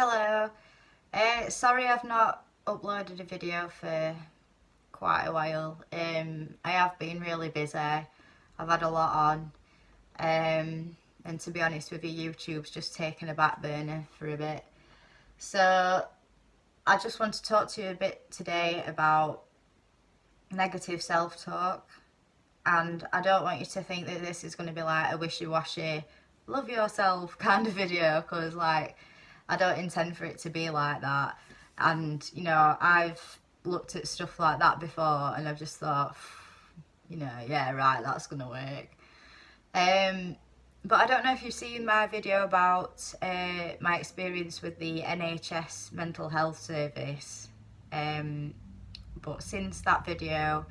Hello. Sorry I've not uploaded a video for quite a while. I have been really busy. I've had a lot on. And to be honest with you, YouTube's just taken a back burner for a bit. So I just want to talk to you a bit today about negative self-talk. And I don't want you to think that this is going to be like a wishy-washy, love yourself kind of video, because I don't intend for it to be like that. And I've looked at stuff like that before and I've just thought, yeah, right, that's gonna work. But I don't know if you've seen my video about my experience with the NHS mental health service. But since that video,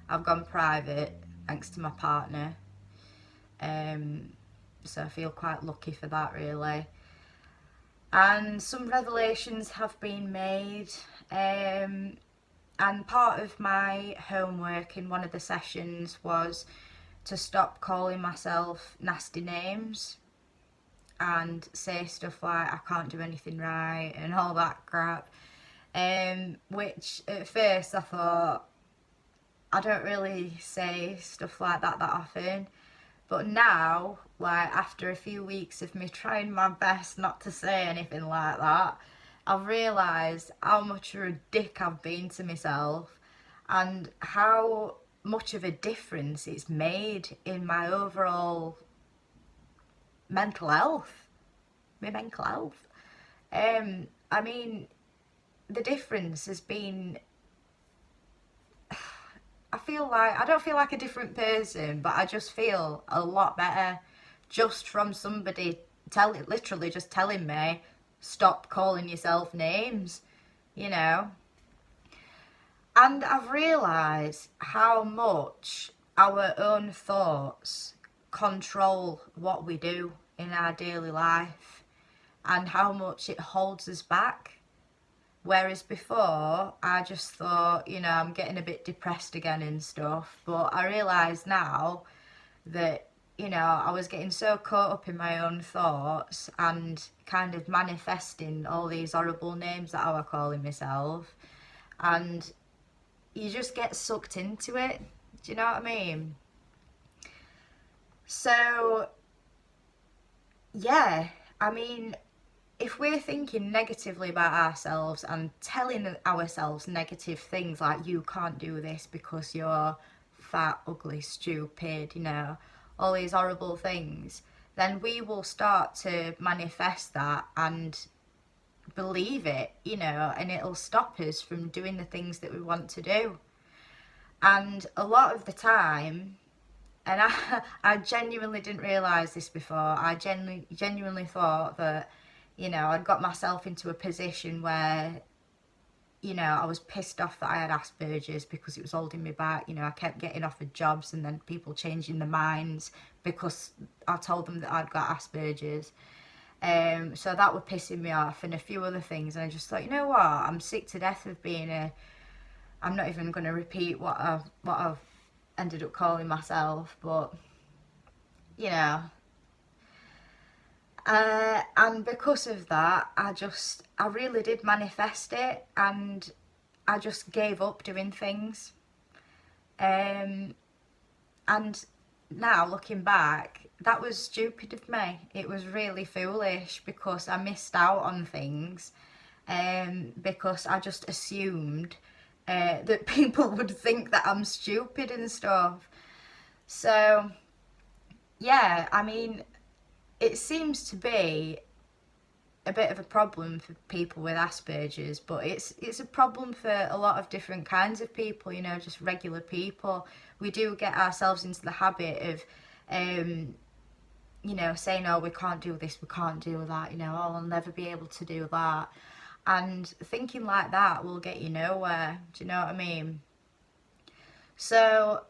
I've gone private thanks to my partner. So I feel quite lucky for that, really. And some revelations have been made. And part of my homework in one of the sessions was to stop calling myself nasty names and say stuff like I can't do anything right and all that crap. Which at first I thought, I don't really say stuff like that often. But now, after a few weeks of me trying my best not to say anything like that, I've realised how much of a dick I've been to myself and how much of a difference it's made in my overall mental health. My mental health. I mean, the difference has been, I don't feel like a different person, but I just feel a lot better just from somebody literally just telling me, stop calling yourself names, you know. And I've realised how much our own thoughts control what we do in our daily life and how much it holds us back. Whereas before, I just thought, I'm getting a bit depressed again and stuff. But I realise now that, I was getting so caught up in my own thoughts and kind of manifesting all these horrible names that I was calling myself. And you just get sucked into it. Do you know what I mean? So, yeah, I mean, if we're thinking negatively about ourselves and telling ourselves negative things like you can't do this because you're fat, ugly, stupid, all these horrible things, then we will start to manifest that and believe it, and it'll stop us from doing the things that we want to do. And a lot of the time, and I genuinely didn't realise this before, I genuinely thought that, I'd got myself into a position where, I was pissed off that I had Asperger's because it was holding me back. I kept getting offered jobs and then people changing their minds because I told them that I'd got Asperger's. So that was pissing me off and a few other things. And I just thought, you know what? I'm sick to death of being I'm not even going to repeat what I've ended up calling myself, but, you know. And because of that, I really did manifest it, and I just gave up doing things. And now looking back, that was stupid of me. It was really foolish because I missed out on things, because I just assumed that people would think that I'm stupid and stuff. So, yeah, I mean, it seems to be a bit of a problem for people with Asperger's, but it's a problem for a lot of different kinds of people, just regular people. We do get ourselves into the habit of, saying, oh, we can't do this, we can't do that, oh, I'll never be able to do that. And thinking like that will get you nowhere, do you know what I mean? So,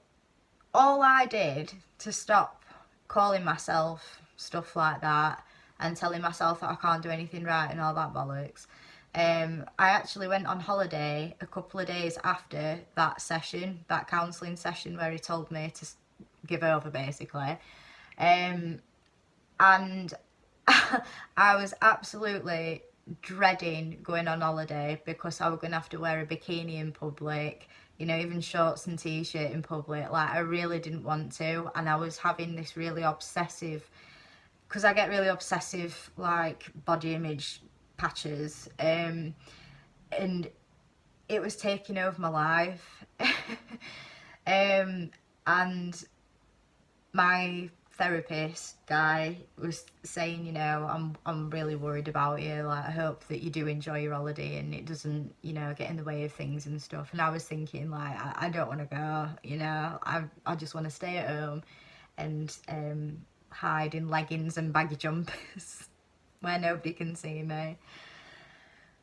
all I did to stop calling myself stuff like that and telling myself that I can't do anything right and all that bollocks, I actually went on holiday a couple of days after that session, that counselling session where he told me to give over, basically. And I was absolutely dreading going on holiday because I was going to have to wear a bikini in public, you know, even shorts and t-shirt in public. Like, I really didn't want to, and I was having this really obsessive, because I get really obsessive, like, body image patches, and it was taking over my life. And my therapist guy was saying, you know, I'm really worried about you, like, I hope that you do enjoy your holiday and it doesn't, you know, get in the way of things and stuff. And I was thinking, like, I don't want to go, you know, I just want to stay at home and hide in leggings and baggy jumpers where nobody can see me.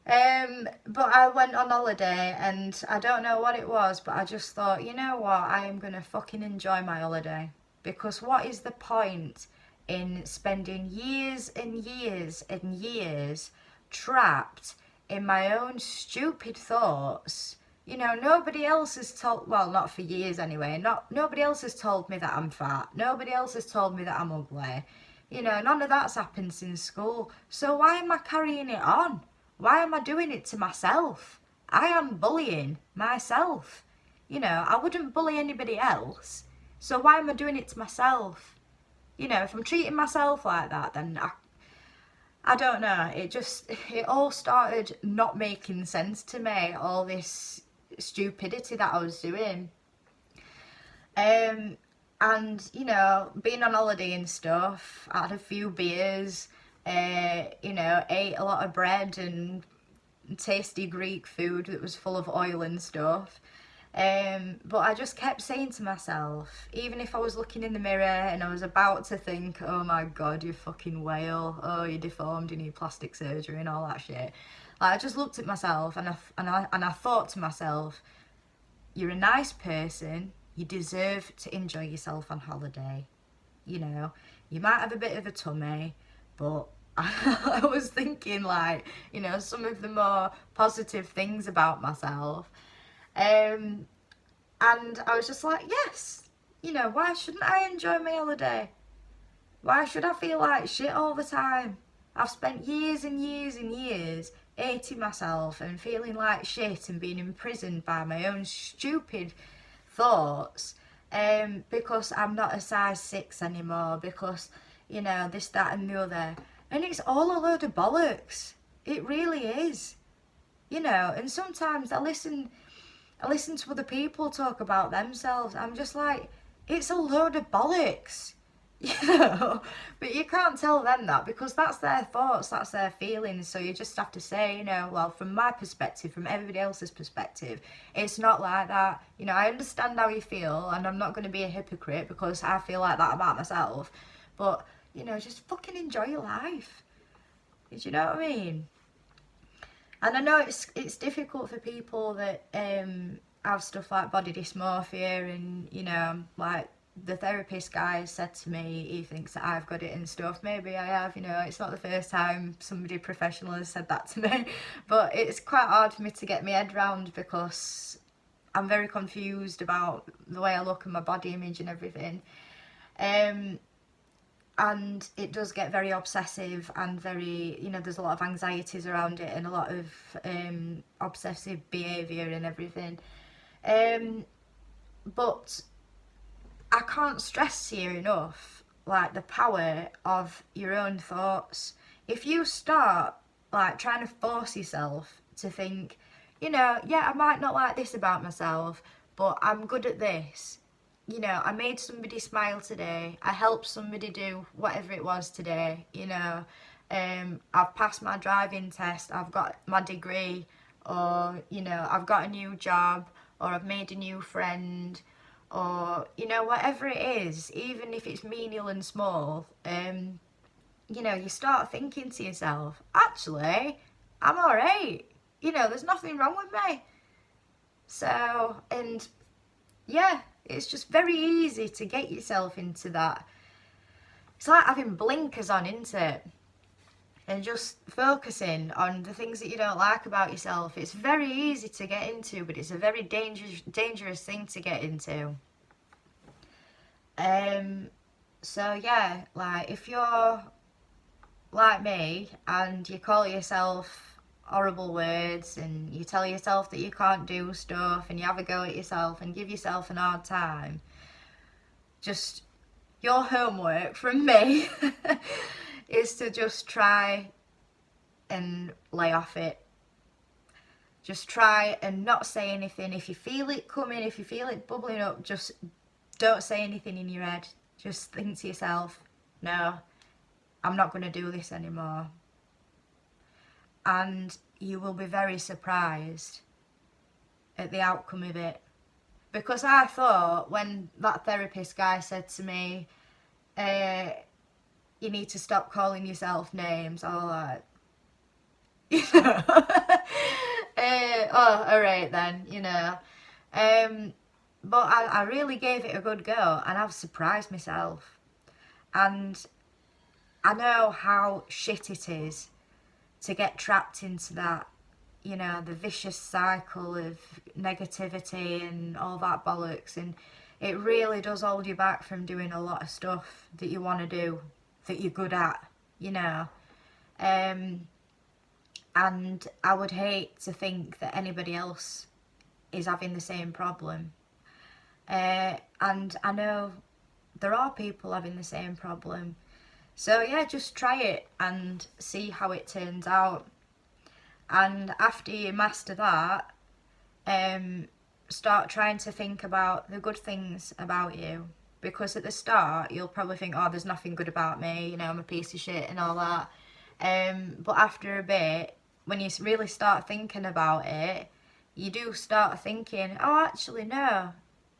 But I went on holiday, and I don't know what it was, but I just thought, you know what, I am gonna fucking enjoy my holiday, because what is the point in spending years and years and years trapped in my own stupid thoughts? You know, nobody else has told, well, not for years anyway, nobody else has told me that I'm fat, nobody else has told me that I'm ugly, you know, none of that's happened since school, so why am I carrying it on? Why am I doing it to myself? I am bullying myself. You know, I wouldn't bully anybody else, so why am I doing it to myself? You know, if I'm treating myself like that, then I don't know. It all started not making sense to me, all this stupidity that I was doing. And, you know, being on holiday and stuff, I had a few beers, you know, ate a lot of bread and tasty Greek food that was full of oil and stuff. But I just kept saying to myself, even if I was looking in the mirror and I was about to think, oh my god, you fucking whale, oh, you're deformed, you need plastic surgery and all that shit. Like, I just looked at myself and I thought to myself, you're a nice person, you deserve to enjoy yourself on holiday. You know, you might have a bit of a tummy, but I was thinking, like, you know, some of the more positive things about myself. And I was just like, yes, you know, why shouldn't I enjoy my holiday? Why should I feel like shit all the time? I've spent years and years and years hating myself and feeling like shit and being imprisoned by my own stupid thoughts, because I'm not a size 6 anymore, because, you know, this, that and the other. And it's all a load of bollocks. It really is. You know, and sometimes I listen to other people talk about themselves. I'm just like, it's a load of bollocks. You know, but you can't tell them that, because that's their thoughts, that's their feelings. So you just have to say, you know, well, from my perspective, from everybody else's perspective, it's not like that. You know, I understand how you feel, and I'm not going to be a hypocrite because I feel like that about myself. But, you know, just fucking enjoy your life. Do you know what I mean? And I know it's difficult for people that have stuff like body dysmorphia, and, you know, like, the therapist guy said to me, he thinks that I've got it and stuff. Maybe I have, you know, it's not the first time somebody professional has said that to me, but it's quite hard for me to get my head round, because I'm very confused about the way I look and my body image and everything. And it does get very obsessive and very, you know, there's a lot of anxieties around it and a lot of obsessive behaviour and everything. But I can't stress here enough, like, the power of your own thoughts. If you start, like, trying to force yourself to think, you know, yeah, I might not like this about myself, but I'm good at this. You know, I made somebody smile today. I helped somebody do whatever it was today. You know, I've passed my driving test. I've got my degree, or, you know, I've got a new job, or I've made a new friend, or, you know, whatever it is, even if it's menial and small, you know, you start thinking to yourself, actually, I'm alright. You know, there's nothing wrong with me. So, and yeah, it's just very easy to get yourself into that. It's like having blinkers on, isn't it? And just focusing on the things that you don't like about yourself. It's very easy to get into, but it's a very dangerous thing to get into. So yeah, like, if you're like me and you call yourself horrible words and you tell yourself that you can't do stuff and you have a go at yourself and give yourself an hard time, just your homework from me is to just try and lay off it. Just try and not say anything. If you feel it coming, if you feel it bubbling up, just don't say anything in your head. Just think to yourself, no, I'm not going to do this anymore. And you will be very surprised at the outcome of it. Because I thought when that therapist guy said to me, you need to stop calling yourself names, I was like, you know, oh, alright then, you know. But I really gave it a good go and I've surprised myself. And I know how shit it is to get trapped into that, you know, the vicious cycle of negativity and all that bollocks. And it really does hold you back from doing a lot of stuff that you want to do, that you're good at, you know. And I would hate to think that anybody else is having the same problem. And I know there are people having the same problem. So yeah, just try it and see how it turns out. And after you master that, start trying to think about the good things about you. Because at the start, you'll probably think, oh, there's nothing good about me, you know, I'm a piece of shit and all that. But after a bit, when you really start thinking about it, you do start thinking, oh, actually, no,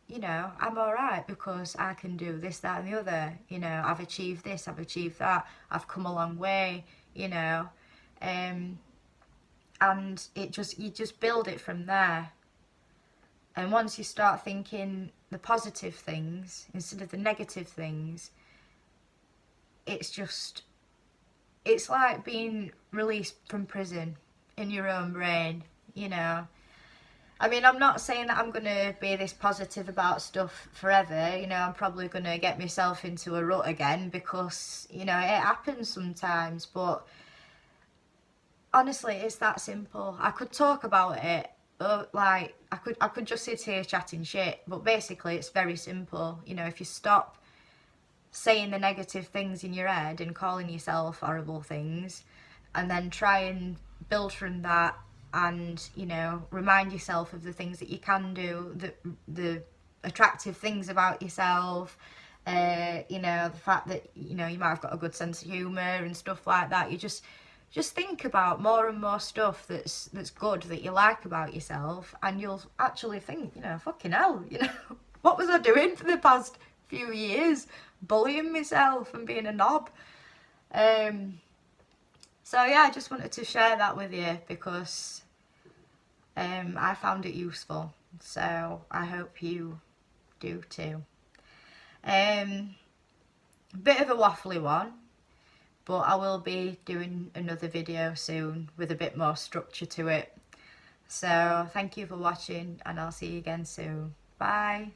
you know, I'm alright because I can do this, that and the other. You know, I've achieved this, I've achieved that, I've come a long way, you know. And you just build it from there. And once you start thinking the positive things instead of the negative things, it's like being released from prison in your own brain, you know. I mean, I'm not saying that I'm going to be this positive about stuff forever. You know, I'm probably going to get myself into a rut again because, you know, it happens sometimes. But honestly, it's that simple. I could talk about it, like, I could just sit here chatting shit. But basically, it's very simple. You know, if you stop saying the negative things in your head and calling yourself horrible things and then try and build from that and, you know, remind yourself of the things that you can do, the attractive things about yourself, you know, the fact that, you know, you might have got a good sense of humour and stuff like that. You just think about more and more stuff that's good, that you like about yourself, and you'll actually think, you know, fucking hell, you know, what was I doing for the past few years? Bullying myself and being a knob. So yeah, I just wanted to share that with you because I found it useful. So I hope you do too. Bit of a waffly one, but I will be doing another video soon with a bit more structure to it. So thank you for watching and I'll see you again soon. Bye.